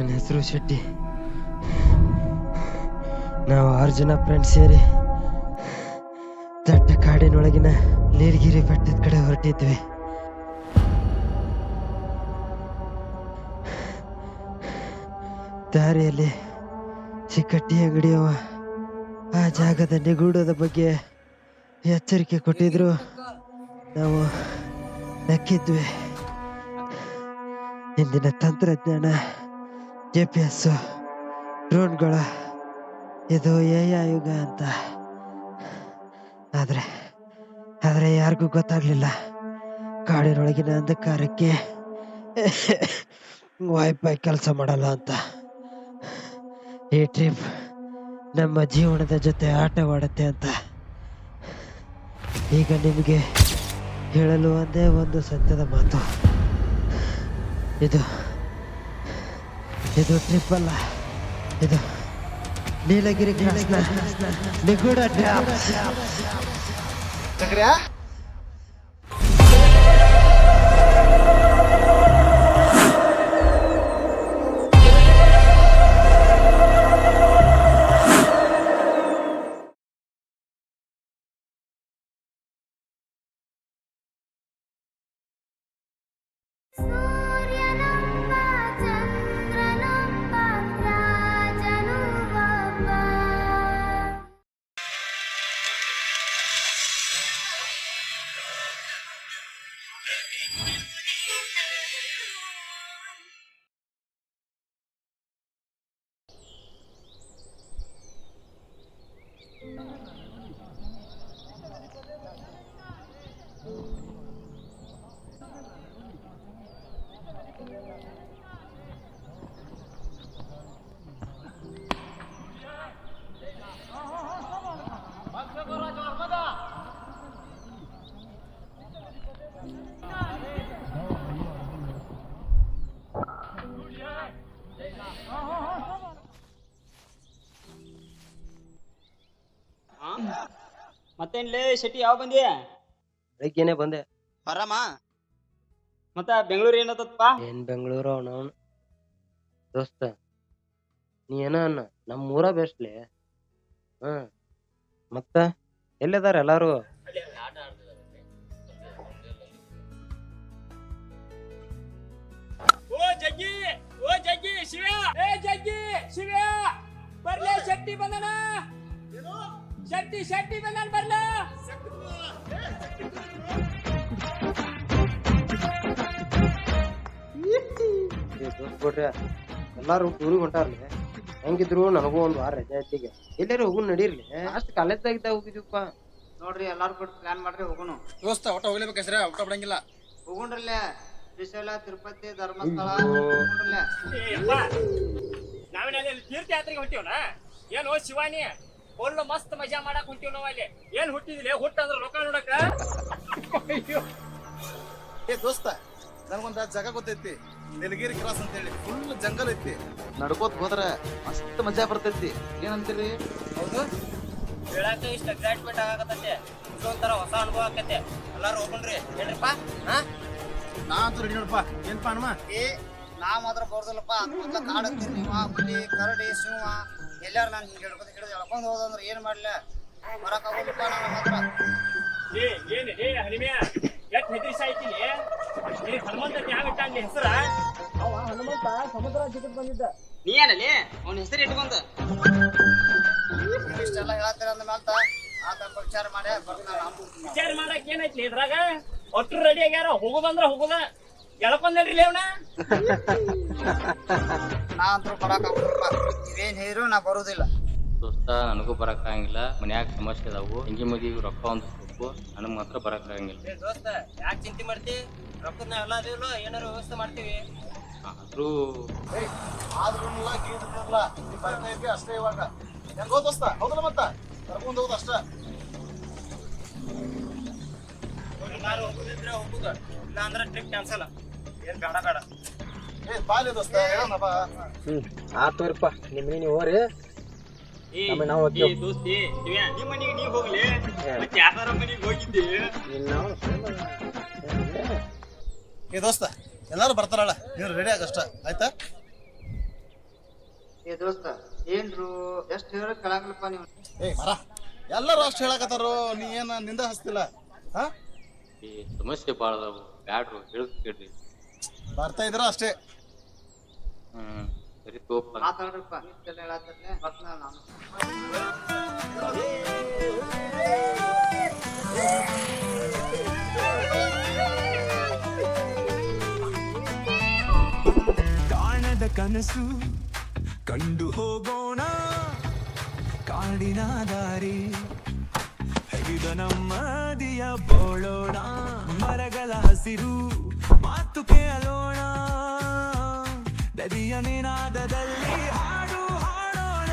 ನನ್ನ ಹೆಸರು ಶೆಟ್ಟಿ. ನಾವು 6 ಜನ ಫ್ರೆಂಡ್ಸ್ ಸೇರಿ ದಟ್ಟ ಕಾಡಿನೊಳಗಿನ ನೀಲಗಿರಿ ಬೆಟ್ಟದ ಕಡೆ ಹೊರಟಿದ್ವಿ. ದಾರಿಯಲ್ಲಿ ಚಿಕ್ಕಟ್ಟಿ ಅಂಗಡಿಯವ ಆ ಜಾಗದ ನಿಗೂಢದ ಬಗ್ಗೆ ಎಚ್ಚರಿಕೆ ಕೊಟ್ಟಿದ್ರು. ನಾವು ನಕ್ಕಿದ್ವಿ. ಇಂದಿನ ತಂತ್ರಜ್ಞಾನ, GPS, ಡ್ರೋನ್ಗಳ ಇದು AI ಯುಗ ಅಂತ. ಆದ್ರೆ ಯಾರಿಗೂ ಗೊತ್ತಾಗ್ಲಿಲ್ಲ ಕಾಡಿನೊಳಗಿನ ಅಂಧಕಾರಕ್ಕೆ ವೈಫೈ ಕೆಲಸ ಮಾಡಲ್ಲ ಅಂತ. ಈ ಟ್ರಿಪ್ ನಮ್ಮ ಜೀವನದ ಜೊತೆ ಆಟವಾಡುತ್ತೆ ಅಂತ. ಈಗ ನಿಮಗೆ ಹೇಳಲು ಒಂದೇ ಒಂದು ಸತ್ಯದ ಮಾತು. ಇದು ಟ್ರಿಪ್ ಅಲ್ಲ, ಇದು ನೀಲಗಿರಿ ನಿಗೂಢ ಟ್ರ್ಯಾಪ್. ಮತ್ತೇನ್ಲೇ ಶೆಟ್ಟಿ ಯಾವ ಬಂದಿ? ಬೆಳಗ್ಗೆನೆ ಬಂದೆ. ಆರಾಮ? ಮತ್ತ ಬೆಂಗಳೂರು ಏನತ್ತಪ್ಪ? ಏನ್ ಬೆಂಗಳೂರು ಅವನವನು ದೋಸ್ತ, ನೀ ಏನ ಅನ್ನ, ನಮ್ಮ ಊರ ಬೆಸ್ಟ್ಲಿ. ಮತ್ತ ಎಲ್ಲಿದಾರ ಎಲ್ಲಾರು? ಓ ಜಗ್ಗಿ ಶಿವ್ಯಾ, ಜಗ್ಗಿ ಶಿವ್ಯಾ ಬರ್ಲೇ, ಶೆಟ್ಟಿ ಬಂದನ. ಶೆಟ್ಟಿ ಬಂದನ, ಬರ್ಲ. ಬಿಡ್ರಿ, ಎಲ್ಲಾರು ಟೂರಿಗೆ ಹೊಂಟಾರ್ಲಿ. ಹೆಂಗಿದ್ರು ನನಗೂ ಒಂದ್ ವಾರ ರಜೆ ಐತಿಗೆ. ಎಲ್ಲಾರು ಹೋಗುನ್ ನಡೀರ್ಲಿ. ಅಷ್ಟ್ ಕಾಲೇಜ್ದಾಗಿದ್ದ ಹೋಗಿದ್ವಿಪ್ಪ. ನೋಡ್ರಿ ಎಲ್ಲಾರು ಕೂಡ ಪ್ಲಾನ್ ಮಾಡ್ರಿ ಹೋಗೋಣ. ದೋಸ್ತ ಒಟ್ಟ ಹೋಗ್ಲೇಬೇಕು ಹೆಸರೇ, ಒಟ್ಟ ಬಿಡಂಗಿಲ್ಲ. ಹೋಗೋಣ್ರಲ್ಲೇ, ಶ್ರೀಶೈಲ, ತಿರುಪತಿ, ಧರ್ಮಸ್ಥಳ ಹೋಗೋಣ್ರಲ್ಲೇ. ನಾವೇನಲ್ಲಿ ತೀರ್ಥಯಾತ್ರೆಗೆ ಹೊಂಟಿವನ? ಏನು ಶಿವಾನಿ ಒಳ್ಳೆ ಮಸ್ತ್ ಮಜಾ ಮಾಡಕ್ ಹೊಂಟಿವ್ ನಾವ್ ಅಲ್ಲಿ. ಏನ್ ಹುಟ್ಟಿದಿಲ್ಲ, ಹುಟ್ಟಂದ್ರ ರೊಕ್ಕ ನೋಡಕ. ಏ ದೋಸ್ತ, ನನಗೊಂದ ಜಾಗ ಗೊತ್ತೈತಿ, ನೀಲಗಿರಿ ಕ್ರಾಸ್ ಅಂತ ಹೇಳಿ. ಫುಲ್ ಜಂಗಲ್ ಐತಿ, ನಡ್ಕೋತ ಹೋದ್ರ ಮಸ್ತ್ ಮಜಾ ಬರ್ತೈತಿ. ಏನಂತೀರಿ? ಹೌದು, ಹೇಳಾಕ ಇಷ್ಟ ಎಕ್ಸೈಟ್ಮೆಂಟ್ ಆಗಕತ್ತೈತೆ. ಇದೊಂಥರ ಹೊಸ ಅನುಭವ ಆಕೈತೆ. ಎಲ್ಲಾರು ಹೋಗ್ರಿ ಹೇಳ್ರಿಪ್ಪ. ನಾ ಅಂತೂ ರೆಡಿ ನೋಡಪ್ಪ. ಏನ್ಪ ಹನುಮ? ನಾ ಮಾತ್ರ ಬರ್ದಲ್ಲಪ್ಪ. ಅಂತ ಕಾಡಂತೀರಿ ನೀವು, ಹುಲಿ, ಕರಡಿ, ಸಿಂಹ ಎಲ್ಲಾರು ನಾನು ಹಿಂಗೆ ಹಿಡ್ಕೊಂಡು ಎಳ್ಕೊಂಡು ಹೋದಂದ್ರೆ ಏನ್ ಮಾಡ್ಲ? ಬರಕ್ ಆಗೋದಿಲ್ಲಪ್ಪ ನನ್ನ ಮಾತ್ರ. ಏನ್ ಹನಿಮ್ಯಾ ಎಷ್ಟ್ ಹೆದ್ರಿಸ ಐತಿನಿ. ಹನುಮಂತ ಯಾವ ಇಟ್ಟ ಅಲ್ಲಿ ಹೆಸರ? ಅವ ಹನುಮಂತ ಸಮುದ್ರ ಜಿಗಿದ್ ಬಂದಿದ್ದ. ನೀ ಏನಲ್ಲಿ ಅವನ ಹೆಸರು ಇಟ್ಕೊಂಡ ಇಷ್ಟೆಲ್ಲ ಹೇಳತ್ತೀರ ಅಂದ ಮ್ಯಾಲ್ತ ಆತ ವಿಚಾರ ಮಾಡೇ ಬರ್ತಾನ. ವಿಚಾರ ಮಾಡಕ್ ಏನೈತಿ ಇದ್ರಾಗ? ಒಟ್ರು ರೆಡಿ ಆಗ್ಯಾರ, ಹೋಗುದಂದ್ರ ಹೋಗುದ. ಎಳ್ಕೊಂಡ್ರಿ ಅವನ. ನಾ ಅಂತೂ ಬರಕ್ ಆಗೋದಿಲ್ಲಪ್ಪ. ನೀವೇನ್ ಹೇಳಿದ್ರು ನಾ ಬರುದಿಲ್ಲ. ದೋಸ್ತ, ನನಗೂ ಬರಕ್ ಆಗಂಗಿಲ್ಲ. ಮನ್ಯಾಗ ಸಮಸ್ಯೆ ಅದಾವು. ಹಿಂಗಿ ಮದಿಗೆ ರೊಕ್ಕ ಒಂದು ಬೇಕು, ನನಗ್ ಮಾತ್ರ ಬರಕ್ ಆಗಂಗಿಲ್ಲ. ದೋಸ್ತ ಯಾಕೆ ಚಿಂತೆ ಮಾಡ್ತಿ? ರೊಕ್ಕದ ನಾವ್ ಎಲ್ಲ ಅದೇವಲ್ಲ, ಏನಾರು ವ್ಯವಸ್ಥೆ ಮಾಡ್ತೀವಿ. ಆದ್ರೂ ಅಷ್ಟೇ ಇವಾಗ ಹೆಂಗೋ ದೋಸ್ತ, ಹೌದಲ್ಲ? ಮತ್ತ ಕರ್ಕೊಂಡ್ ಹೋಗುದು ಅಷ್ಟ. ಎಲ್ಲಾರು ಹೋಗುದಿದ್ರೆ ಹೋಗುದ, ಇಲ್ಲ ಅಂದ್ರೆ ಟ್ರಿಪ್ ಕ್ಯಾನ್ಸಲ್. ಏನ್ ಬೇಡ. ಏ ಬಾಲಿ ದೋಸ್ತ, ಹೇಳೋಣ ಬಾ. ಆತೋರಿಪ್ಪ, ನಿಮ್ಗೆ ನೀವು ಹೋರಿ. ದೋಸ್ತಿ ನಿಮ್ ಮನೆಗೆ ನೀವ್ ಹೋಗ್ಲಿ, ಮತ್ತೆ ಯಾರ ಮನೆಗೆ ಹೋಗಿದ್ದಿ? ಏ ದೋಸ್ತ, ಎಲ್ಲಾರು ಬರ್ತಾರಲ್ಲ, ನೀನು ರೆಡಿ ಆಗಷ್ಟ ಆಯ್ತಾ? ಏ ದೋಸ್ತ ಏನ್ರು ಎಷ್ಟ್ ಹೇಳ ಕೆಳಗಲ್ಲಪ್ಪ ನೀವು. ಏ ಮರ ಎಲ್ಲರೂ ಅಷ್ಟು ಹೇಳಕತ್ತಾರು, ನೀ ಏನ ನಿಂದ ಹಸ್ತಿಲ್ಲ. ಹಾ ಈ ಸಮಸ್ಯೆ ಭಾಳ ಅದಾವು, ಬ್ಯಾಡ್ರು ಹೇಳಕ್ ಕೇಳ್ರಿ. ಬರ್ತಾ ಇದ್ರ ಅಷ್ಟೇ. ಸರಿ ತೋಪ. ಮಾತಾಡ್ರಪ್ಪ ಇಷ್ಟೆಲ್ಲ ಹೇಳತ್ತರ್ಲೆ ಬರ್ತಾನ ನಾನು. ಕಾಣದ ಕನಸು ಕಂಡು ಹೋಗೋಣ, ಕಾಡಿನ ದಾರಿ ಹೆಗಿದ ನಮ್ಮದಿಯ ಬೋಳೋಣ, ಮರಗಳ ಹಸಿರು ಮಾತು ಕೇಳೋಣ, ನದಿಯ ನಿನಾದದಲ್ಲಿ ಹಾಡು ಹಾಡೋಣ.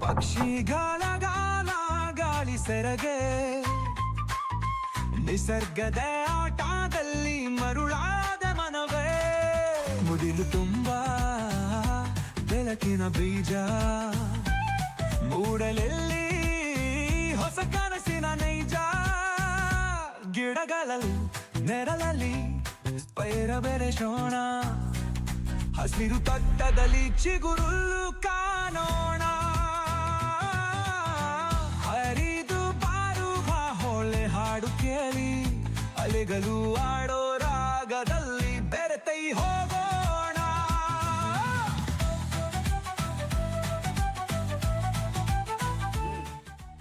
ಪಕ್ಷಿಗಳ ಗಾನ ಗಾಳಿ ಸೆರಗೆ, ನಿಸರ್ಗದ ಆಟದಲ್ಲಿ ಮರುಳಾದ ಮನವೇ, ಮುಡಿಲು ತುಂಬ ಬೆಳಕಿನ ಬೀಜ, ಮೂಡಲೆಲ್ಲಿ ಹೊಸ ಕನಸಿನ ನೈಜ, ಗಿಡಗಳಲ್ಲಿ ನೆರಳಲ್ಲಿ ಪೈರ ಬೆರೆಸೋಣ, ಹಸಿರು ತಟ್ಟದಲ್ಲಿ ಚಿಗುರುಲ್ಲು ಕಾಣೋಣ, ಹರಿದು ಬಾರುವ ಹೊಳೆ ಹಾಡು ಕೇಳಿ ಅಲೆಗಳು ಆಡೋ ರಾಗದಲ್ಲಿ ಬೆರೆತೈ ಹೋಗೋಣ.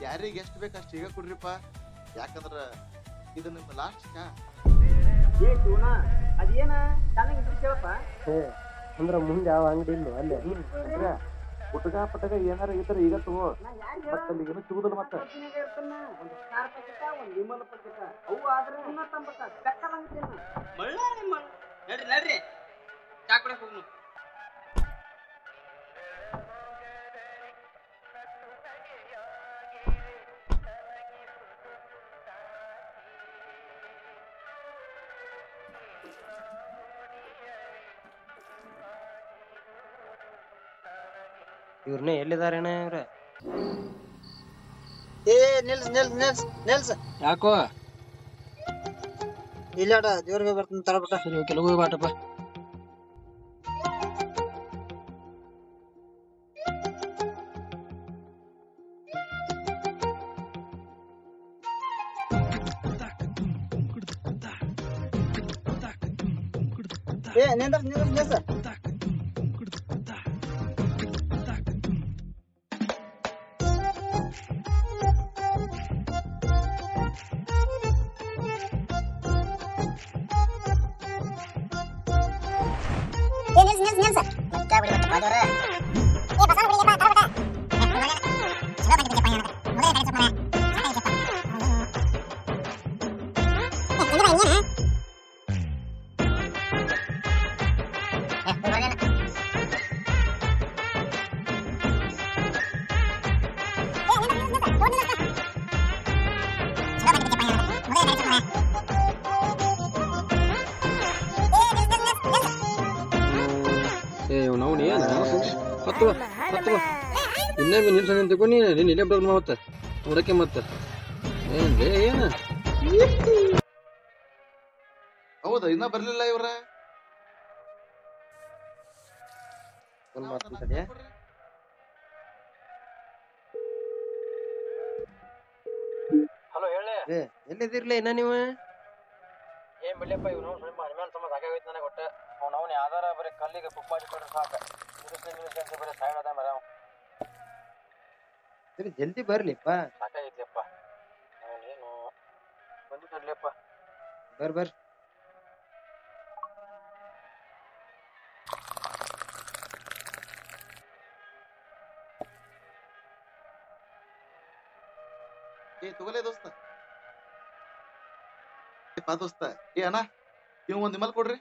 ಯಾರಿಗೆ ಎಷ್ಟು ಬೇಕು ಅಷ್ಟು ಈಗ ಕೊಡ್ರಿಪ್ಪ, ಯಾಕಂದ್ರ ಇದು ನಿಮ್ಮ ಲಾಸ್ಟ್ ಚಾ. ಅದೇನ ಚೆನ್ನಾಗಿ ಕೇಳಪ್ಪ. ಅಂದ್ರ ಮುಂದೆ ಯಾವ ಅಂಗಡಿ ಇಲ್ವ ಅಲ್ಲೇ? ಪುಟಕ ಪಟಕ ಏನಾರ ಇದ್ರ ಈಗ ತಗೋ, ಮತ್ತೆ ಅಲ್ಲಿ ಏನು ಸಿಗುದಿಲ್ಲ. ಮತ್ತೆ ಒಂದು ಸ್ಟಾರ್ ಪ್ಯಾಕೆಟ, ಒಂದು ವಿಮಲ್ ಪ್ಯಾಕೆಟ, ಅವು ಆದ್ರೆ 290 ಬೆಕ್ಕದಂಗಿದ್ದೇನ ನಡ್ರಿ ಚಾ ಕುಡಕ್ ಹೋಗ್ನು. ಇವ್ರನ್ನೇ ಎಲ್ಲಿದಾರೇನ ಇವ್ರ? ಏ ನಿಲ್ಸ್ ಯಾಕೋ? ಇಲ್ಲಾಡ ದೇವ್ರಿಗೆ ಬರ್ತೀನಿ ತರಬಿಟ್ಟ. ಸರಿ ಕೆಲವು ಬಾಟಪ್ಪ. ಏ ನಿಲ್ಸ್ ನಾವು ಹತ್ತು ಇನ್ನೊಮ್ಮೆ ನಿಲ್ಸ ತಗೊಂಡು ನೀನು ಇಲ್ಲೇ ಬರೋದು ಮತ್ತೆ ನೋಡಕ್ಕೆ ಮತ್ತೆ ಏನ ಹೌದಾ, ಇನ್ನ ಬರ್ಲಿಲ್ಲ ಇವ್ರ. ಹಲೋ ಹೇಳಿ. ಎಲ್ಲಿದಿರ್ಲಿ ಇನ್ನ ನೀವು? ಏನ್ ಬಿಡ್ಲಿಪ್ಪ, ಇವ್ನು ಸ್ವಲ್ಪ ಅನುಮಾನ ಸಂಬಂಧ ಆಗಾಗೈತಿ ನನಗೆ. ಒಟ್ಟು ಅವ್ನು ಯಾವ್ದಾರ ಬರೀ ಕಲ್ಲಿಗೆ ತುಪ್ಪ ಹಚ್ಚಿಕೊಂಡ್ರೆ ಸಾಕು, ನಿಲ್ಲಿಸಿ ಬರೀ ಸಾಯಣದ ಮರ ಸರಿ ಜಲ್ದಿ ಬರ್ಲಿಪ್ಪ. ಸಾಕಾಗೈತಿಯಪ್ಪ. ಅವನೇನು ಬಂದಿದ್ದಪ್ಪ. ಬರ್ರಿ ಏ ತಗೋಲೇ ದೋಸ್ತ. ದೋಸ್ತ ಏ ಅಣ್ಣ, ಇವ್ ಒಂದ್ ವಿಮಲ್ ಕೊಡ್ರಿ.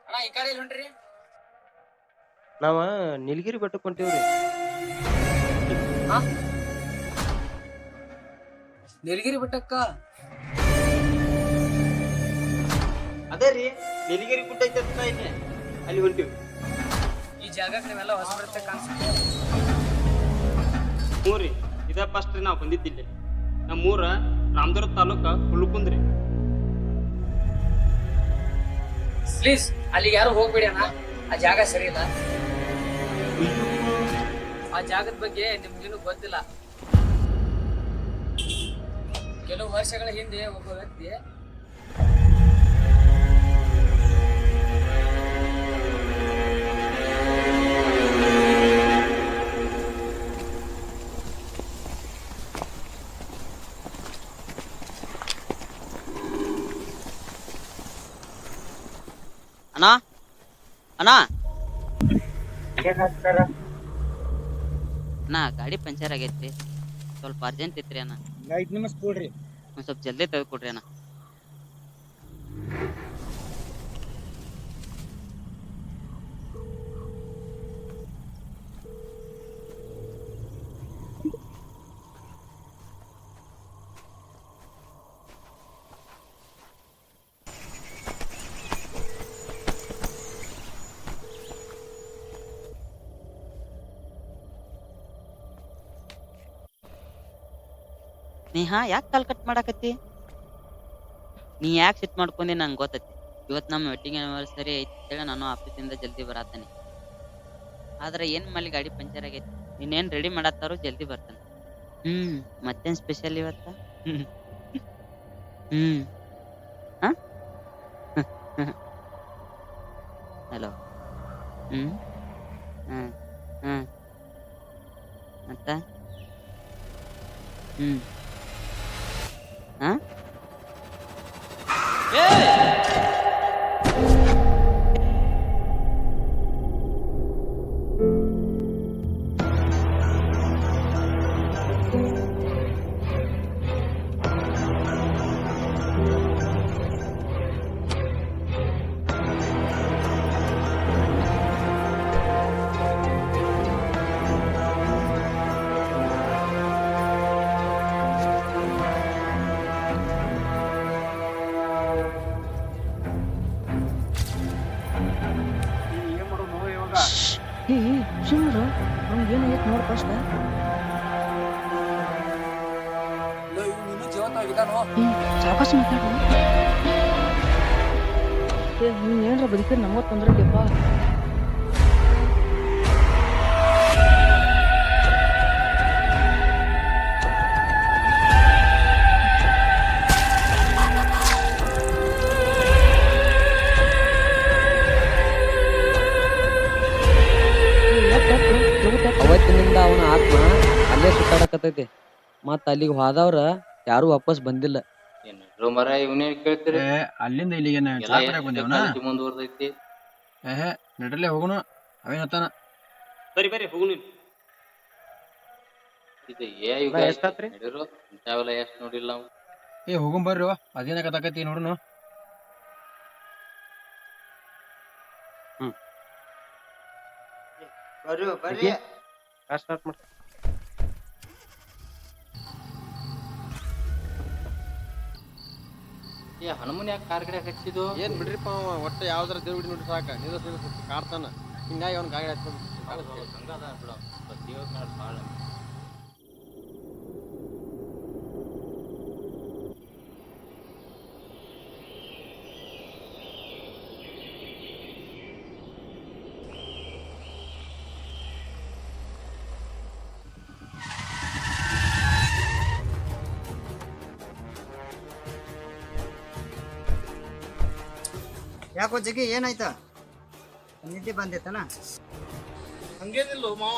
ಅಣ್ಣ ಈ ಕಡೆ ಹೊಂಟ್ರಿ? ನಾವ ನೀಲಗಿರಿ ಬೆಟ್ಟಕ್ಕೆ ಹೊಂಟೇವ್ರಿ. ನೀಲಗಿರಿ ಬೆಟ್ಟಕ್ಕ? ಅದೇ ರೀ ನೀಲಗಿರಿ ಗುಡ್ಡ ಐತೆ ಅಂತ ಇಲ್ಲಿ, ಅಲ್ಲಿ ಹೊಂಟಿವಿ. ಈ ಜಾಗಕ್ಕೆ ನೀವೆಲ್ಲ ಹೊಸ ಬರುತ್ತೆ ಕಾಣಿಸುತ್ತೆ. ಹ್ಞೂ ರೀ, ಇದ ಫಸ್ಟ್ ರೀ ನಾವು ಬಂದಿದ್ದಿಲ್ಲಿ. ನಮ್ಮೂರ ರಾಮದುರ್ಗ ತಾಲೂಕ ಹುಲ್ಕುಂದ್ರಿ. ಪ್ಲೀಸ್ ಅಲ್ಲಿಗೆ ಯಾರು ಹೋಗ್ಬೇಡಿ ಅಣ್ಣ, ಆ ಜಾಗ ಸರಿ ಇಲ್ಲ. ಆ ಜಾಗದ ಬಗ್ಗೆ ನಿಮ್ಗೇನು ಗೊತ್ತಿಲ್ಲ. ಕೆಲವು ವರ್ಷಗಳ ಹಿಂದೆ ಒಬ್ಬ ವ್ಯಕ್ತಿ ಅಣ್ಣ ಅಣ್ಣ ಅಣ್ಣ ಗಾಡಿ ಪಂಚರ್ ಆಗೈತ್ರಿ, ಸ್ವಲ್ಪ ಅರ್ಜೆಂಟ್ ಇತ್ರಿ ಅಣ್ಣ. 5 ನಿಮಿಷ ಕೊಡ್ರಿ. ಒಂದ್ ಸ್ವಲ್ಪ ಜಲ್ದಿ ತೆಗೆದುಕೊಡ್ರಿ ಅಣ್ಣ. ನೇಹಾ ಯಾಕೆ ಕಾಲ್ ಕಟ್ ಮಾಡಾಕತ್ತಿ? ನೀ ಯಾಕೆ ಸಿಟ್ ಮಾಡ್ಕೊಂಡಿ ನಂಗೆ ಗೊತ್ತೈತಿ. ಇವತ್ತು ನಮ್ಮ ವೆಡ್ಡಿಂಗ್ ಆನಿವರ್ಸರಿ ಐತಿ, ನಾನು ಆಫೀಸಿಂದ ಜಲ್ದಿ ಬರತ್ತಾನೆ. ಆದ್ರೆ ಏನ್ ಮಾಡಿ ಗಾಡಿ ಪಂಚರ್ ಆಗೈತಿ. ನೀನೇನ್ ರೆಡಿ ಮಾಡತ್ತಾರೋ ಜಲ್ದಿ ಬರ್ತಾನೆ. ಮತ್ತೇನ್ ಸ್ಪೆಷಲ್ ಇವತ್ತ? ಹಲೋ. ಮತ್ತ ಏನ್ರ ಬದುಕಿದ್ರೆ ನಮಗ್ ತೊಂದ್ರೆಪ್ಪ. ಅವತ್ತಿನಿಂದ ಅವನ ಆತ್ಮ ಅಲ್ಲೇ ಸುತ್ತಾಡಕತ್ತೈತಿ. ಮತ್ತ ಅಲ್ಲಿಗೆ ಹೋದವ್ರ ಯಾರು ವಾಪಸ್ ಬಂದಿಲ್ಲ. ಮರ ಇವನೇ ಕೇಳ್ತೀರಿ? ಅಲ್ಲಿಂದ ಇಲ್ಲಿಗೆ ಮುಂದುವರ್ದೈತಿ. ನಡಲೇ ಹೋಗೋಣ, ಅವೇನತ್ತಾನ. ಬರ್ರಿ ಬರ್ರಿ ಹೋಗುನು. ಇದು ಎಷ್ಟಾತ್ರಿ ನಡೀರು ಇಂಥವೆಲ್ಲ ಎಷ್ಟು ನೋಡಿಲ್ಲ ನಾವು. ಹೋಗಂ ಬರ್ರಿ, ಅದೇನ ಕತಾಕತಿ ನೋಡುನು. ಬರ್ರಿ ಸ್ಟಾರ್ಟ್ ಮಾಡಿ. ಹನುಮನ್ ಯಾಕೆ ಕಾರ್ ಕಡೆ ಹಚ್ಚಿದ್ದು? ಏನ್ ಬಿಡ್ರಿಪ್ಪ, ಒಟ್ಟ ಯಾವ್ದಾರ ದೇವ್ರ ನೋಡಿ ಸಾಕ, ಕಾಡ್ತಾನ. ಹಿಂಗಾಗಿ ಅವ್ನ ಗಾಡಿ ಹಚ್ಕೊಂಡು ಯಾಕೋ ಜಗ್ಗಿ ಏನಾಯ್ತ? ನಿದ್ದೆ ಬಂದೈತನ? ಹಂಗೇನಿಲ್ಲ ಮಾವ,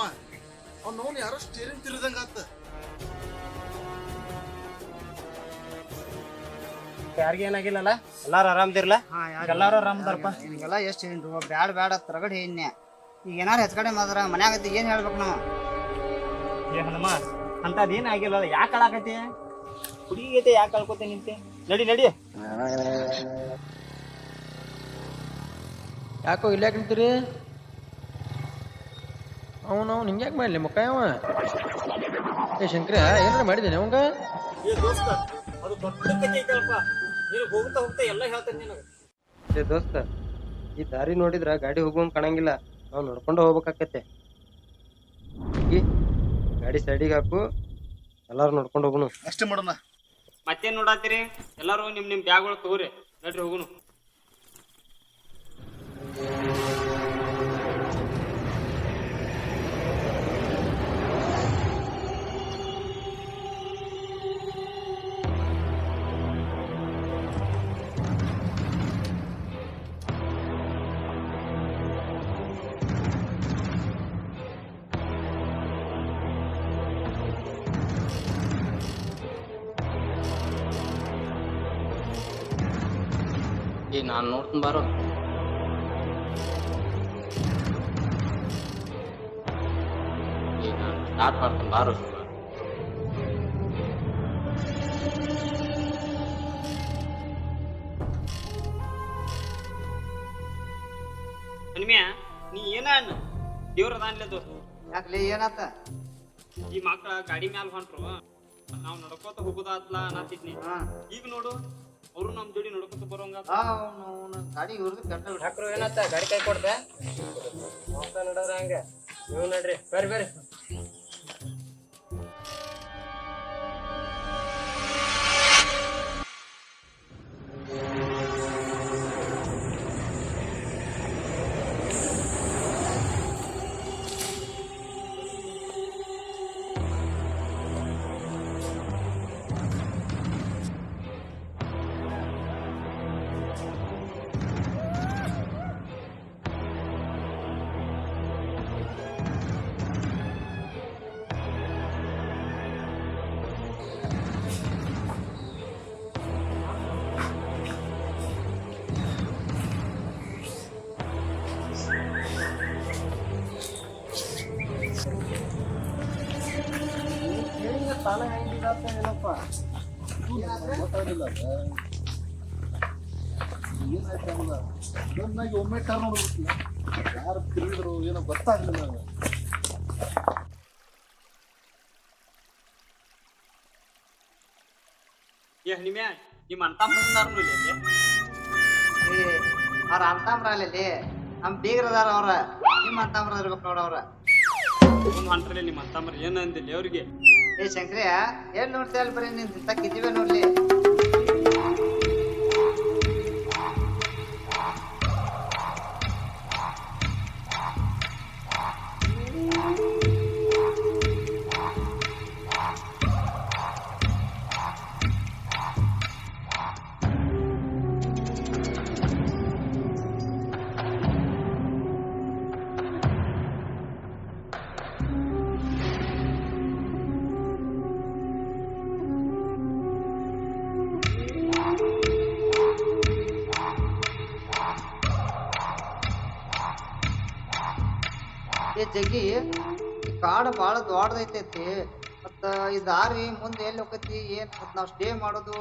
ಅವ್ನು ಯಾರೋ ಸ್ಟೀರಿಂಗ್ ತಿರುದಂಗ ಆತ. ಯಾರಿಗ ಏನಾಗಿಲ್ಲಲ್ಲ? ಎಲ್ಲಾರು ಆರಾಮದಿರ್ಲ? ಎಲ್ಲಾರು ಆರಾಮದಾರಪ್ಪ. ನಿಮ್ಗೆಲ್ಲ ಎಷ್ಟು ಹೇಳಿದ್ರು ಬ್ಯಾಡ ಬ್ಯಾಡ ತರಗಡೆ ಏನ್ಯ. ಈಗ ಏನಾರು ಹೆಚ್ಚು ಮಾತ್ರ ಮನ್ಯಾಗ ಏನ್ ಹೇಳ್ಬೇಕು ನಾವು? ಏ ಹನುಮ, ಅಂತದೇನ್ ಆಗಿಲ್ಲ, ಯಾಕೆ ಅಳಾಕತಿ? ಹುಡುಗಿಗೈತೆ ಯಾಕೆ ಅಳ್ಕೋತೆ ನಿಂತೆ? ನಡಿ ನಡಿ. ಯಾಕೋ ಇಲ್ಲ ಯಾಕೆ ನಿಂತೀರಿ? ಅವನು ಹಿಂಗ್ಯಾಕೆ ಮಾಡಲಿ ಮುಖ ಅವ? ಶಂಕರ ಏನಾರ ಮಾಡಿದ್ದೇನೆ ಅವಂಗ? ಏ ದೋಸ್ತ, ಅದು ದೊಡ್ಡ ಕಥೆ ಐತಲ್ಪ. ನೀನು ಹೋಗ್ತಾ ಹೋಗ್ತಾ ಎಲ್ಲ ಹೇಳ್ತೇನೆ ನಿನಗೆ. ದೋಸ್ತ, ಈ ದಾರಿ ನೋಡಿದ್ರ ಗಾಡಿ ಹೋಗುವಂಗ್ ಕಾಣಂಗಿಲ್ಲ. ನಾವು ನೋಡ್ಕೊಂಡು ಹೋಗ್ಬೇಕಾಕತ್ತೆ. ಗಾಡಿ ಸೈಡಿಗೆ ಹಾಕು, ಎಲ್ಲಾರು ನೋಡ್ಕೊಂಡು ಹೋಗುನು. ಅಷ್ಟೇ ಮಾಡೋಣ. ಮತ್ತೇನ್ ನೋಡಾತೀರಿ? ಎಲ್ಲಾರು ನಿಮ್ ಬ್ಯಾಗ್ಗಳು ತಗೋರಿ, ನಡ್ರಿ ಹೋಗುನು. ಈಗ ನಾನು ನೋಡ್ತೀನಿ ಬಾರೋ. ಈಗ ನಾನು ಸ್ಟಾರ್ಟ್ ಮಾಡ್ತೀನಿ ಬಾರೋ. ಹನುಮ್ಯಾ, ನೀ ಏನ ದೇವ್ರದ ಅನ್ಲೆ ದೋಸ್ತ. ಯಾಕ್ಲಿ ಏನಾತ? ಈ ಮಕ್ಳ ಗಾಡಿ ಮ್ಯಾಲ ಹೊಂಟ್ರು, ನಾವ್ ನಡ್ಕೋತ ಹೋಗುದಾತ್ಲ ಅನ್ನತಿದ್ನಿ. ಈಗ ನೋಡು, ಅವ್ರು ನಮ್ ಜೋಡಿ ನಡ್ಕೋತ ಬರೋಂಗ ಗಾಡಿ ಇವ್ರದ್ದು ಕೆಟ್ಟ ಠಾಕ್ರು ಏನತ್ತ ಗಾಡಿ ಕೈ ಕೊಡ್ತೆ ಹೋಗ್ತಾ ನಡೋದ್ರ ಹಂಗ ನೀವು ನಡ್ರಿ ಬರ್ರಿ ಬರ್ರಿ. ತಾನ ಹೆಂಗಿದಾತ ಗೊತ್ತಾಗಿಲ್ಲ ಏನಾಯ್ತಲ್ಲ ನನ್ನಾಗಿ ಒಮ್ಮೆ ಕಾರ್ ನೋಡ್ಬಿಟ್ಟಿಲ್ಲ, ಯಾರು ತಿರುಗಿದ್ರು ಏನೋ ಗೊತ್ತಾಗ್ಲಿಲ್ಲ ನನಗೆ. ಏ ಹನುಮ್ಯಾ, ನಿಮ್ಮ ಅಂತಂಬ್ರದಾರು ಇಲ್ಲಿ ಅವ್ರ ಅಂತಂಬ್ರ ಅಲ್ಲಿ ನಮ್ ಬೀಗ್ರದಾರ ಅವ್ರ, ನಿಮ್ ಅಂತಂಬ್ರ ಇರ್ಬೇಕು ನೋಡ ಅವ್ರ. ಒಂದ್ ಹೊಂಟ್ರಲ್ಲಿ ನಿಮ್ಮ ಅಂತಂಬ್ರ ಏನ ಅಂದಿಲ್ಲ ಅವ್ರಿಗೆ. ಏ ಶಂಕ್ರಿಯ, ಏನ್ ನೋಡ್ತಾ ಇಲ್ಲ ಬರೀ ನಿನ್ ಇಂತ ಕಿದ್ದಿವೆ ನೋಡ್ಲಿ. ಏ ಜಗ್ಗಿ, ಈ ಕಾಡು ಬಾಳ ದೊಡ್ಡದೈತೈತಿ. ಮತ್ತ ಈ ದಾರಿ ಮುಂದೆ ಎಲ್ಲಿ ಹೋಗತಿ, ಏನ್ ಮತ್ ನಾವ್ ಸ್ಟೇ ಮಾಡೋದು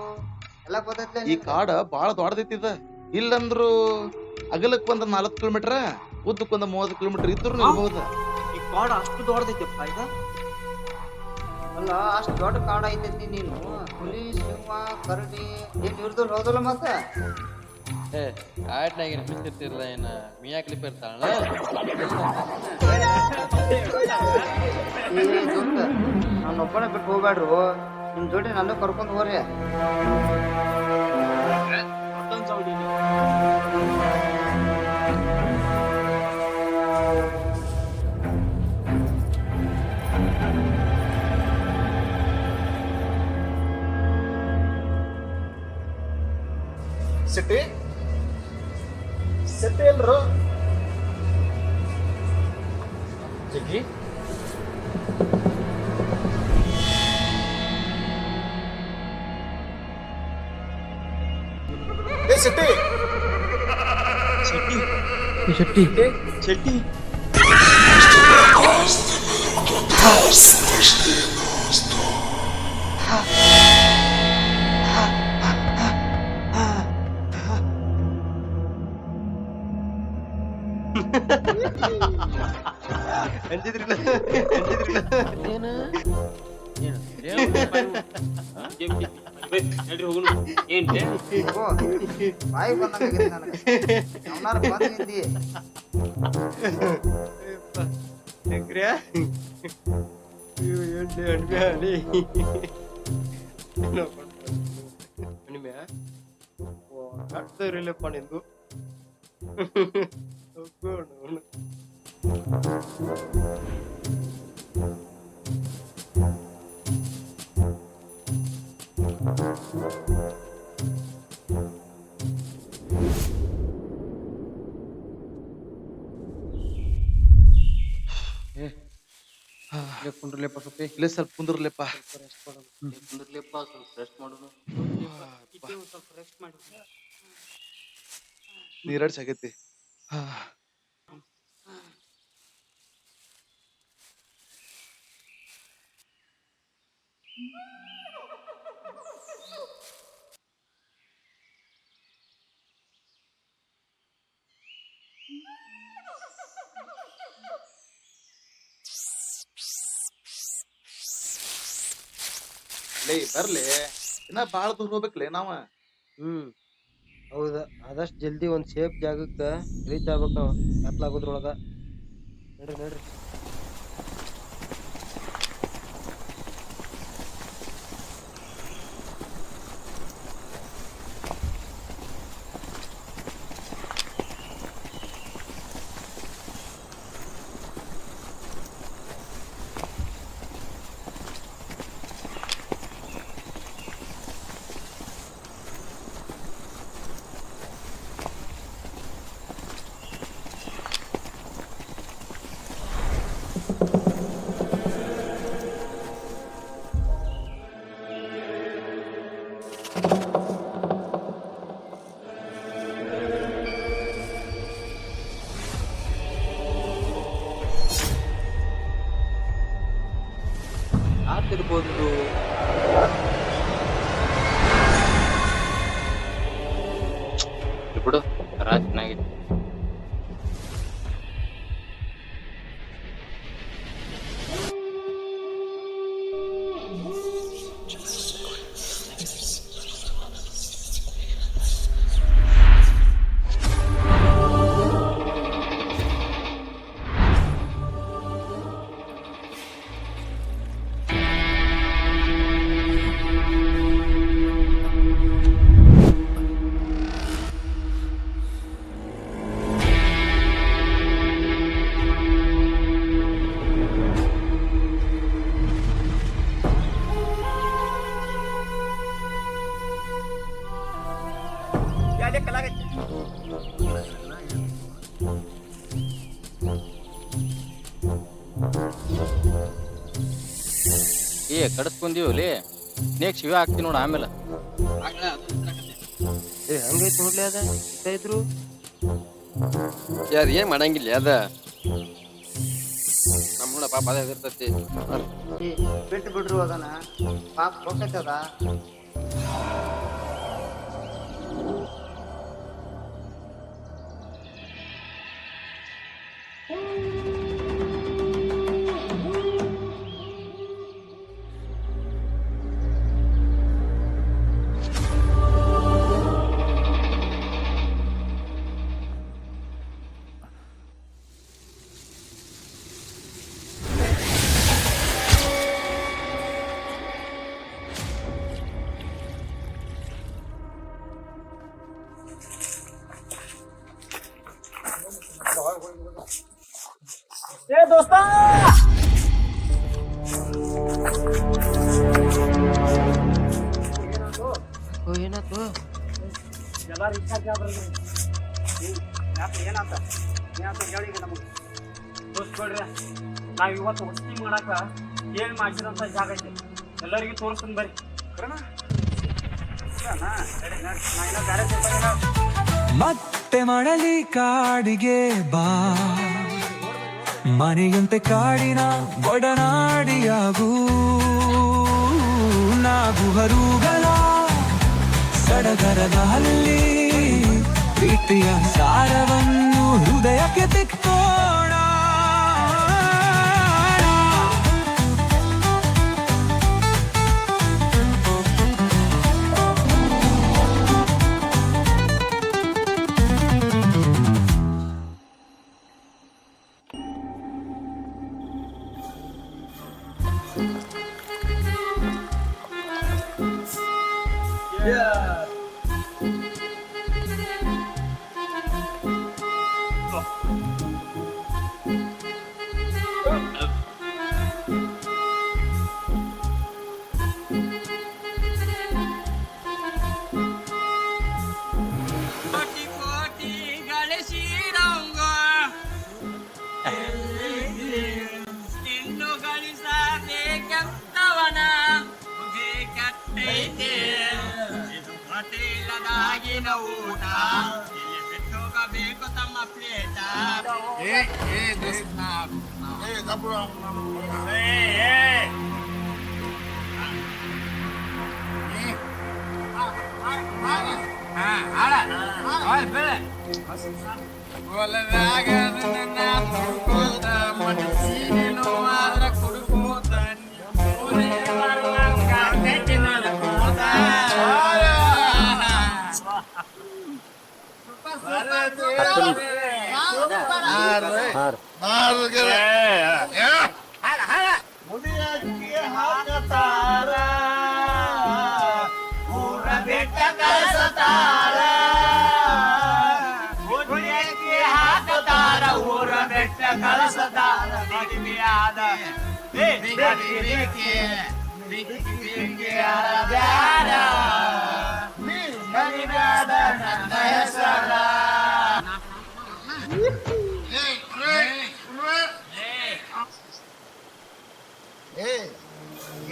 ಎಲ್ಲ ಗೊತ್ತೈತಿ. ಈ ಕಾಡ ಬಾಳ ದೊಡ್ಡದೈತಿದ. ಇಲ್ಲಂದ್ರು ಅಗಲಕ್ ಒಂದ್ 40 ಕಿಲೋಮೀಟರ್, ಉದ್ದಕ್ ಒಂದ್ 30 ಕಿಲೋಮೀಟರ್ ಇದ್ರು ನಿಲ್ಬಹುದು. ಈ ಕಾಡು ಅಷ್ಟು ದೊಡ್ಡದೈತಪ್ಪ ಇದು. ಅಲ್ಲ, ಅಷ್ಟ್ ದೊಡ್ಡ ಕಾಡ ಐತೈತಿ. ನೀನು ಹುಲಿ, ಸಿಂಹ, ಕರಡಿ ಏನ್ ಇರ್ದಲ್ ಹೋದಲ್ಲ ಮತ್ತ? ಕಾಡ್ನಾಗ ಮಿಸ್ತಿರ್ತಿರ್ಲ ಏನ ಮಿಯಾ ಕ್ಲಿಪ್ ಇರ್ತಾಳ. ನಾನು ಒಬ್ಬನ ಬಿಟ್ಟು ಹೋಗ್ಬೇಡ್ರು, ನಿಮ್ ಜೋಡಿ ನಾನು ಕರ್ಕೊಂಡ್ ಹೋಗ್ರಿ. ಸಿಟಿ ಸಿಟಿ ಎಲ್ರು ಜಗ್ಗಿ? ಏ ಸಿಟಿ ಶೆಟ್ಟಿ ಶೆಟ್ಟಿ ಶೆಟ್ಟಿ ಏನು ನಡ್ರಿ ಹೋಗುಣ. ಏನ್ ಬಾಯಿ ಬಂದಂಗ ನನಗೆ ಅವನಾರ ಬಂದಿಂದಿ. ಎಣ್ಣೆ ಅಣ್ಮೆ ಅಲಿ ಅಣ್ಮೆ ಕಟ್ತಾರಿಲ್ಲಪ್ಪ ನಿಂದು ಕುಂಡ್ರಲೆಪ್ಪ ಸೊಪ್ಪಿ ಇಲ್ಲೇ ಸ್ವಲ್ಪ ಕುಂದ್ರಲೆಪ್ಪ. ಕುಂದ್ರಲಿಪ್ಪ ಸ್ವಲ್ಪ ರೆಸ್ಟ್ ಮಾಡೋದು. ಸ್ವಲ್ಪ ರೆಸ್ಟ್ ಮಾಡಿ. ನೀರಡ್ಸ್ ಆಗೈತಿ. ಲೇ ಬರ್ಲಿ, ಇನ್ನ ಬಾಳ ದೂರ ಹೋಗ್ಬೇಕ್ಲೇ ನಾವ. ಹೌದ, ಆದಷ್ಟು ಜಲ್ದಿ ಒಂದ್ ಸೇಫ್ ಜಾಗಕ್ಕ ರೀಚ್ ಆಗ್ಬೇಕ. ಕತ್ಲಾಗೋದ್ರೊಳಗ ನಡ್ರಿ ನಡ್ರಿ. ಆಗ್ತಿರ್ಬೋದು. ಬಿಡು, ರಾಜ್ ಚೆನ್ನಾಗಿದೆ. ಕಡಸ್ಕೊಂದೀವಲ್ಲಿ ನೆಕ್ಸ್ಟ್ ಶಿವ ಹಾಕ್ತೀನಿ ನೋಡು ಆಮೇಲೆ. ಹಂಗೈತಿ ನೋಡ್ಲಿ ಅದ ಇದ್ರು ಯಾರು ಏನ್ ಮಾಡಂಗಿಲ್ಲ ಅದ ನಮ್ಮ ಪಾಪ ಅದ ಇರ್ತತಿ. ಬಿಟ್ಟು ಬಿಡ್ರು ಅದನ್ನ, ಪಾಪ ಹೋಗ್ತದ. ಏ ದೋಸ್ತ, ಏನಾಯ್ತು? ಎಲ್ಲಾರು ಏನಾತ ಹೇಳಿ ನಮಗೆ ತೋರಿಸ್ಕೊಡ್ರಿ. ನಾವ್ ಇವತ್ತು ವಸತಿ ಮಾಡಾಕ ಏನ್ ಮಾಡಿಸಿದಂತ ಜಾಗ ಐತಿ, ಎಲ್ಲರಿಗೂ ತೋರಿಸ್ತೀನಿ ಬರ್ರಿ. ಮತ್ತೆ ಮಣಲಿ ಕಾಡಿಗೆ ಬಾ, ಮನೆಯಂತೆ ಕಾಡಿನ ಒಡನಾಡಿಯಾಗೂ, ನಾಗುಹರುಗಳ ಸಡಗರದ ಹಲ್ಲಿ ಪ್ರೀತಿಯ ಸಾರವನ್ನು ಹೃದಯಕ್ಕೆ ತಿಕ್ಕೋಣ. ಕೋಟಿ ಕೋಟಿ ಗಳಿಸಿರಂಗ ಇನ್ನು ಗಳಿಸಬೇಕೆಂತವನ ಮುಗಿ ಕಟ್ಟೈತೆ ಇದು ಹೋಟೆಲದಾಗಿನ ಊಟ ಇಲ್ಲಿ ಬಿಟ್ಟೋಗಬೇಕು ತಮ್ಮ ಪ್ಲೇಟ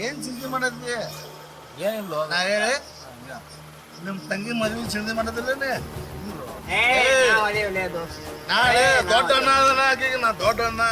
ಏನ್ ಚಿಂತೆ ಮಾಡತ್ತಿ? ಏನಿಲ್ಲ ನಾ ಹೇಳಿ ನಿಮ್ ತಂಗಿ ಮದ್ವೆ ಚಿಂತೆ ಮಾಡದಿಲ್ಲ ನಾಳೆ ದೊಡ್ಡ ಅಣ್ಣ ಅದನ್ನ ಆಕೆಗೆ ನಾ ದೊಡ್ಡ ಅಣ್ಣ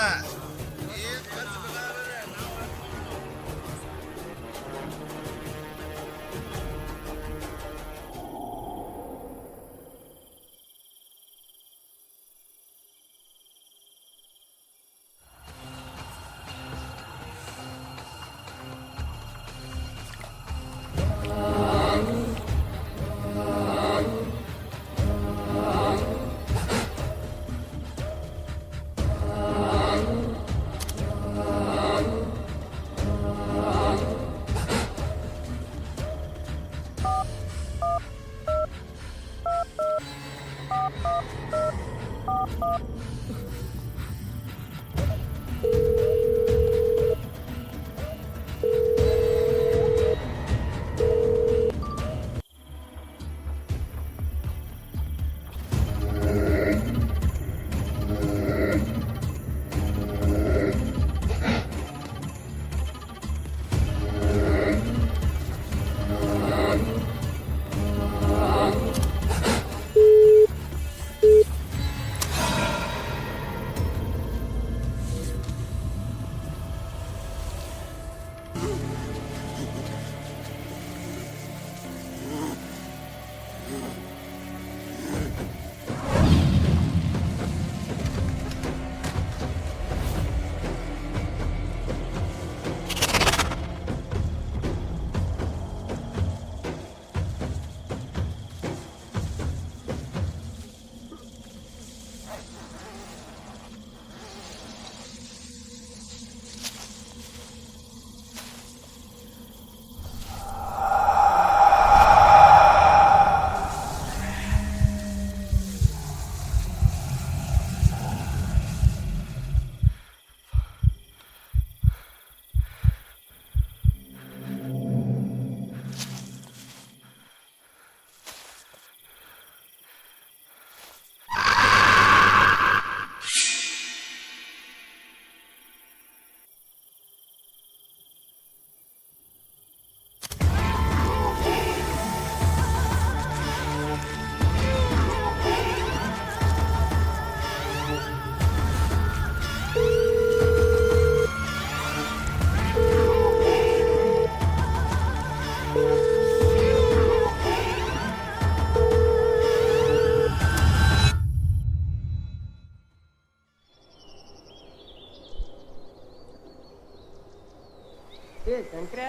ಶಂಕರ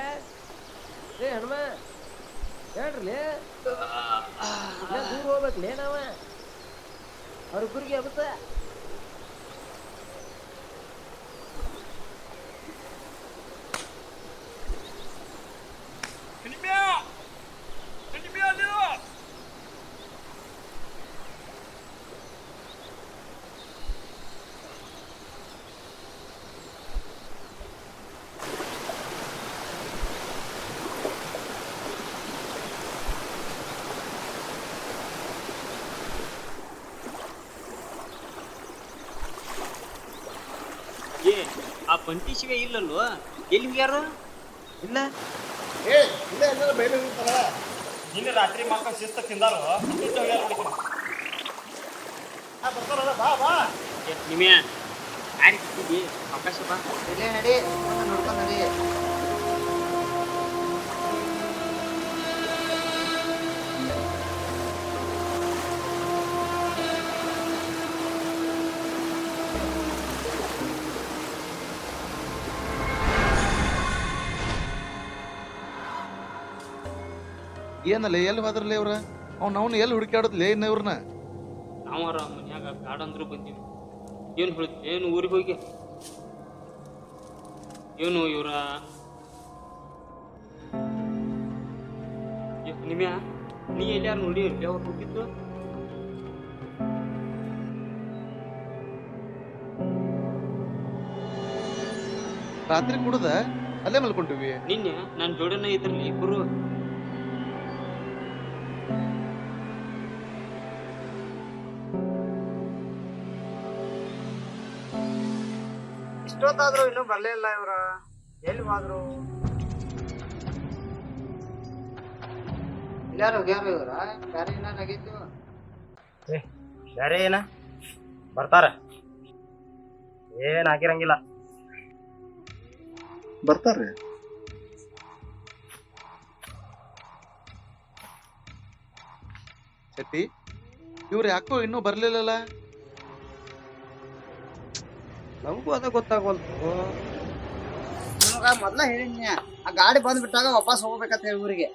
ಏ ಹನುಮ ಹೇಳ್ರಿ ದೂರ ಹೋಗ್ಬೇಕ್ಲೇ ನಾವ ಅವ್ರಿಬ್ಬರಿಗೆ ಅಬಸ ಏ ಆ ಬಂಟಿ ಶಿವೆ ಇಲ್ಲಲ್ವ ಎಲ್ಲಿ ಹೋಗ್ಯಾರು ಇಲ್ಲ ಏ ಇಲ್ಲೇ ಎಲ್ಲರೂ ಬೈದು ಇರ್ತಾರ. ನಿನ್ನೆ ರಾತ್ರಿ ಮಕ್ಕಳು ಶಿಸ್ತ ತಿಂದಾರು ಬರ್ತಾರಲ್ಲ ಬಾ ಬಾ. ನಿಮೆ ಯಾರಿಗೆ ಸಿಕ್ಕಿದ್ದಿ ಅವಕಾಶ ಬಾ ಇಲ್ಲೇ ನಡಿ ನೋಡ್ಕೊಂಡ್ ನಡಿ. ಏನಲ್ಲ ಎಲ್ಲಿ ಹೋದ್ರಲ್ಲ ಇವ್ರ ಅವ್ನ ಎಲ್ಲಿ ಹುಡುಕಾಡದ್ಲೇ ಇನ್ನ ಇವ್ರನ್ನ. ನಾವರ ಮನ್ಯಾಗ ಬ್ಯಾಡ ಅಂದ್ರು ಬಂದೀವಿ ಏನು ಹೇಳ್ತಿ ಏನು ಊರಿಗೆ ಹೋಗಿ ಏನು ಇವ್ರ ನಿಮ್ಯಾ ನೀ ಎಲ್ಲಾರು ನೋಡಿ ಅವ್ರು ಹೋಗಿದ್ದು ರಾತ್ರಿ ಕುಡ್ದ ಅಲ್ಲೇ ಮಲ್ಕೊಂಡಿವಿ. ನಿನ್ನೆ ನನ್ನ ಜೋಡನ ಇದ್ರಲ್ಲಿ ಇಬ್ಬರು ಇಷ್ಟೊತ್ತಾದ್ರು ಇನ್ನೂ ಬರ್ಲೇ ಇಲ್ಲ ಇವ್ರ ಎಲ್ಲಿ ಹೋದ್ರು ಎಲ್ಲಾರು ಹೋಗ್ಯಾರ ಇವ್ರ ಬೇರೆ ಏನಾಗಿತ್ತು ಬೇರೆ ಏನ ಬರ್ತಾರ ಏನ್ ಆಗಿರಂಗಿಲ್ಲ ಬರ್ತಾರ್ರಿ. ಶೆಟ್ಟಿ ಇವ್ರು ಯಾಕೋ ಇನ್ನೂ ಬರ್ಲಿಲ್ಲಲ್ಲ. ನಮಗೂ ಅದ ಗೊತ್ತಾಗವಲ್ತು. ನಿಮಗ ಮೊದ್ಲ ಹೇಳಿದ್ನ್ಯ ಆ ಗಾಡಿ ಬಂದ್ಬಿಟ್ಟಾಗ ವಾಪಸ್ ಹೋಗ್ಬೇಕಂತ ಹೇಳಿ ಊರಿಗೆ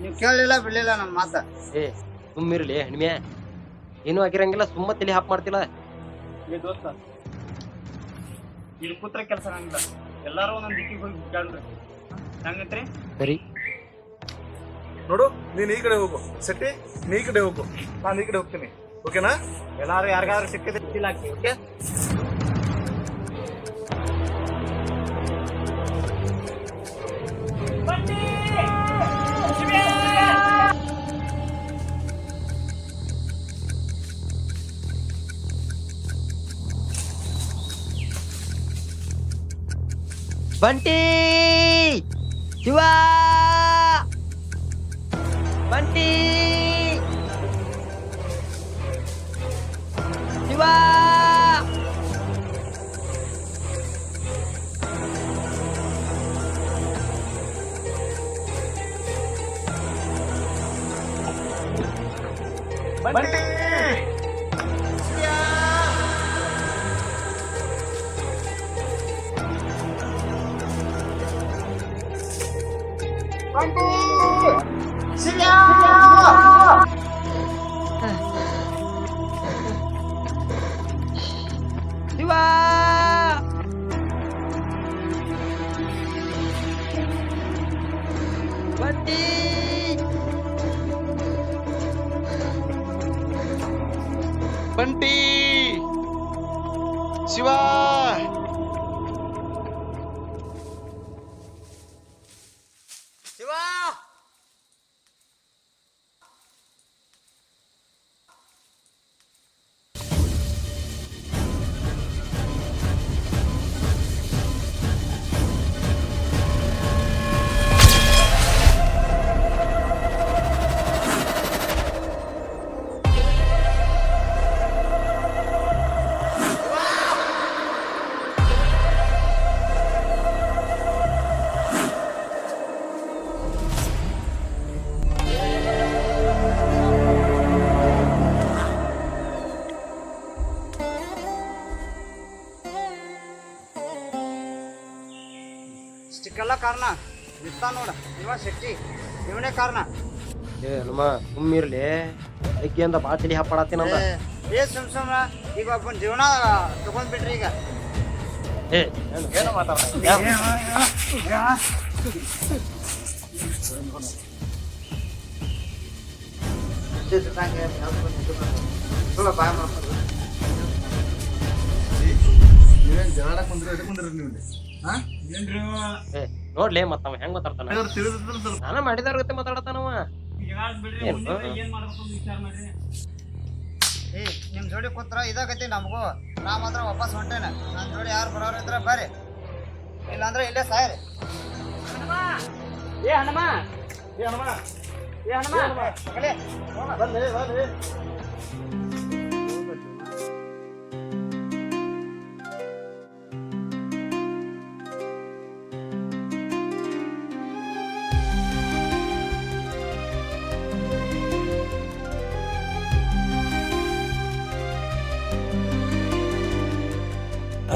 ನೀವು ಕೇಳಲಿಲ್ಲ ಬಿಡ್ಲಿಲ್ಲ ನನ್ನ ಮಾತ. ಏ ಸುಮ್ಮಿರ್ಲಿ ಹೆಣ್ಮೆ, ಏನು ಆಗಿರಂಗಿಲ್ಲ, ಸುಮ್ಮ ತಲೆ ಹಾಪ್ ಮಾಡ್ತಿಲ್ಲ. ಏ ದೋಸ್ತ ಇಲ್ಲಿ ಕೂತ್ರ ಕೆಲಸ ಆಗಂಗಿಲ್ಲ, ಎಲ್ಲಾರು ಒಂದೊಂದು ದಿಕ್ಕಿಗೆ ಹೋಗಿ ಹುಡ್ಕಾಡ್ರಿ ಹೆಂಗಂತ್ರಿ? ಸರಿ ನೋಡು ನೀನ್ ಈ ಕಡೆ ಹೋಗು, ಶೆಟ್ಟಿ ನೀ ಈ ಕಡೆ ಹೋಗು, ನಾನು ಈ ಕಡೆ ಹೋಗ್ತೀನಿ. ಓಕೆನಾ? ಎಲ್ಲಾರು ಯಾರಿಗಾದ್ರು ಸಿಕ್ಕಿದ್ರೆ ಬಿಸಿಲ್ ಹಾಕಿ. ಓಕೆ ಬಂಟಿ ಶಿವ ಬಂಟಿ ಶಿವ ಬಂಟಿ ಶಿವ ಬಂಟಿ ಬಂಟಿ ಶಿವ ಶಿವ ಇಷ್ಟಕ್ಕೆಲ್ಲ ಕಾರಣ ನಿಂತ ನೋಡ ಇವ ಶೆಟ್ಟಿ, ಇವನೇ ಕಾರಣ. ಏ ಹನುಮ ಸುಮ್ಮಿರ್ಲಿ, ಐಕಿಯಿಂದ ಭಾಳ ತಲೆ ಹಾಪಾಡತ್ತೀನಂದ. ಏ ಸುಮ್ ಈಗ ಒಬ್ಬನ ಜೀವನ ತಗೊಂಡ್ಬಿಟ್ರಿ ಈಗ. ಏ ಏನೋ ಮಾತಾಡ ಬಾಯ್ ಮಾಡ್ಕೊಂಡು ನೀವೇನ್ ಜಗಳ ಕುಂದ್ರಿ ಎದಕ್ ಕುಂದ್ರಿ ನೀವು? ಏ ನೋಡ್ಲಿ ಮತ್ತ ಅವ ಹೆಂಗ್ ಮಾತಾಡ್ತಾನ. ನಾನ ಮಾಡಿದಾರ ಗತೆ ಮಾತಾಡತಾನವ. ಬಿಡ್ರಿ ಏನು? ಮುಂದೆ ಏನ್ ಮಾಡ್ಬೇಕು ಅಂತ ವಿಚಾರ ಮಾಡ್ರಿ. ನಿಮ್ ಜೋಡಿ ಕೂತ್ರ ಇದಾಗೈತಿ ನಮಗೂ. ನಾ ಮಾತ್ರ ವಾಪಸ್ ಹೊಂಟೇನೆ. ನನ್ನ ಜೋಡಿ ಯಾರು ಬರೋರು ಇದ್ರ ಬರ್ರಿ, ಇಲ್ಲಾಂದ್ರೆ ಇಲ್ಲೇ ಸಾಯ್ರಿ. ಏ ಹನುಮ ಮಗಲೇ,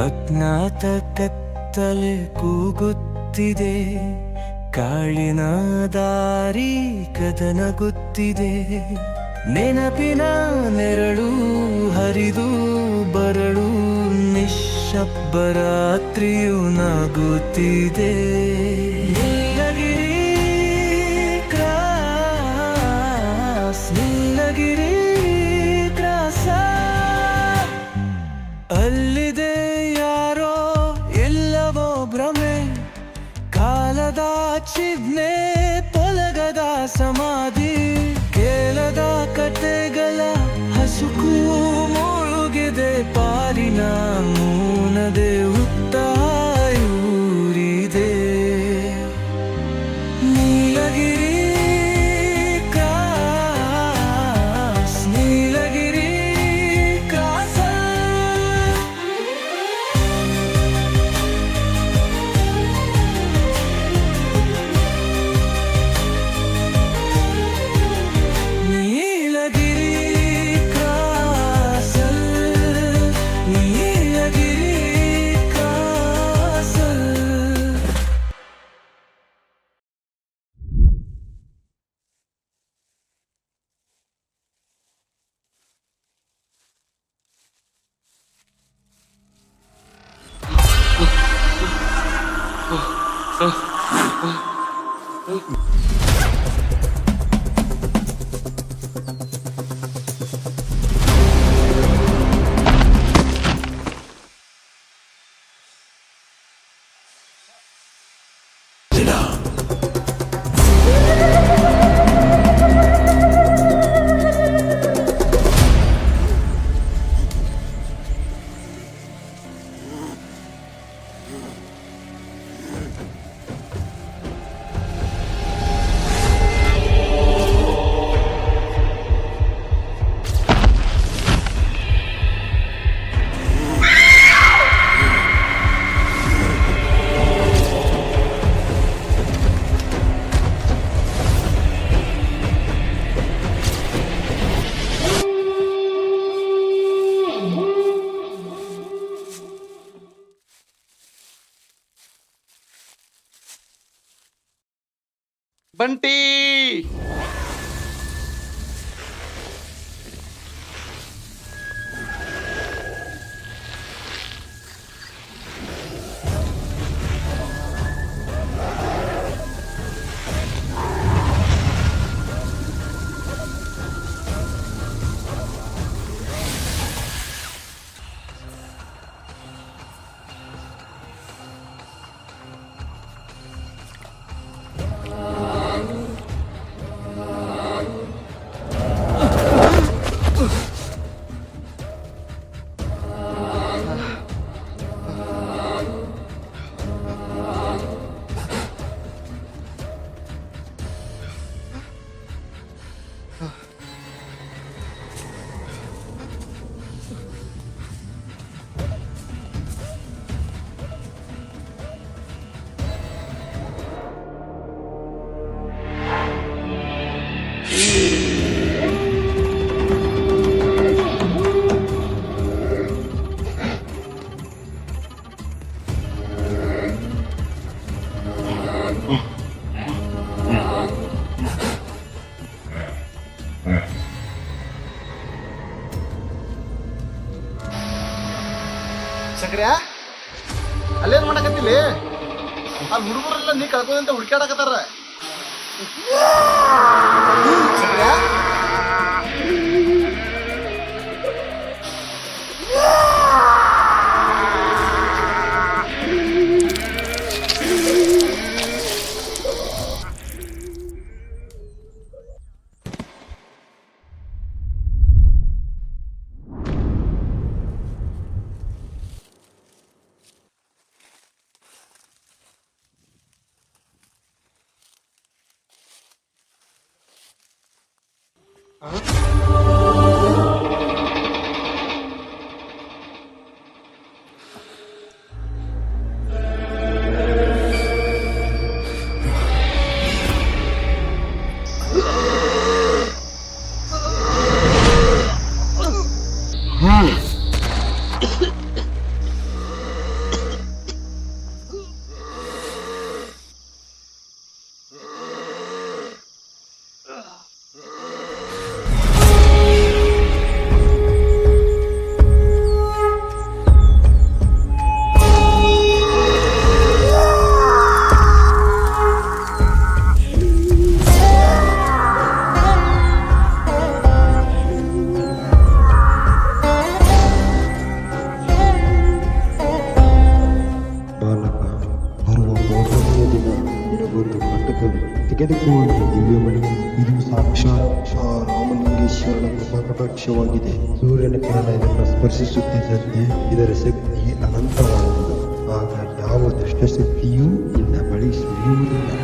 ಅಜ್ಞಾತ ಕತ್ತಲೆ ಕೂಗುತ್ತಿದೆ, ಕಾಳಿನ ದಾರಿ ಕದನಗುತ್ತಿದೆ, ನೆನಪಿನ ನೆರಳು ಹರಿದು ಬರಳು, ನಿಶ್ಶಬ್ದರಾತ್ರಿಯು ನಗುತ್ತಿದೆ. ನೀಲಗಿರಿ ಕ್ರಾಸ್, ನೀಲಗಿರಿ ಕ್ರಾಸ, ಅಲ್ಲಿದೆ ಯಾರೋ ಎಲ್ಲವೋ ಭ್ರಮೆ, ಕಾಲದ ಚಿಹ್ನೆ ತೊಲಗದ ಸಮಾಧಿ, ಕೇಳದ ಕಥೆಗಳ ಹಸುಕು ಮುಳುಗಿದೆ, ಪಾರಿನ ಮೂನದೆ ಹುತ್ತಾಯೂರಿದೆ. ನೀಲಗಿರಿ ಕ್ರಾಸ್, ನೀಲಗಿರಿ ಕ್ರಾಸ. ನೀಲಗಿರಿ ಕ್ರಾಸಲ್, ನೀಲಗಿರಿ ಕ್ರಾಸಲ್. ಬಂಟಿ ಶಂಕರ್ಯ, ಅಲ್ಲೇನ್ ಮಾಡಕತ್ತಿಲಿ? ಅಲ್ಲಿ ಹುಡುಗರೆಲ್ಲ ನೀ ಕಳ್ಕೊಂತ ಹುಡುಕಾಡಕತ್ತಾರ. ಶಂಕರ್ಯ, ಬಾಲಕ ಬರುವ ಪೌರ್ಣಮಿಯ ದಿನ ನಿನಗೊಂದು ಕಂಟಕವಿ ತೆಗೆದುಕೊಳ್ಳುವ ದಿವ್ಯಮಣಿ ಇದು ಸಾಕ್ಷಾತ್ ರಾಮಲಿಂಗೇಶ್ವರನ ಕೃಪಾಕಟಾಕ್ಷವಾಗಿದೆ. ಸೂರ್ಯನ ಕಿರಣ ಇದನ್ನು ಸ್ಪರ್ಶಿಸುತ್ತಿದ್ದಂತೆ ಇದರ ಶಕ್ತಿ ಅನಂತವಾಗುವುದು. ಆಗ ಯಾವ ದುಷ್ಟಶಕ್ತಿಯೂ ನಿನ್ನ ಬಳಿ ಸುಳಿಯುವುದಿಲ್ಲ.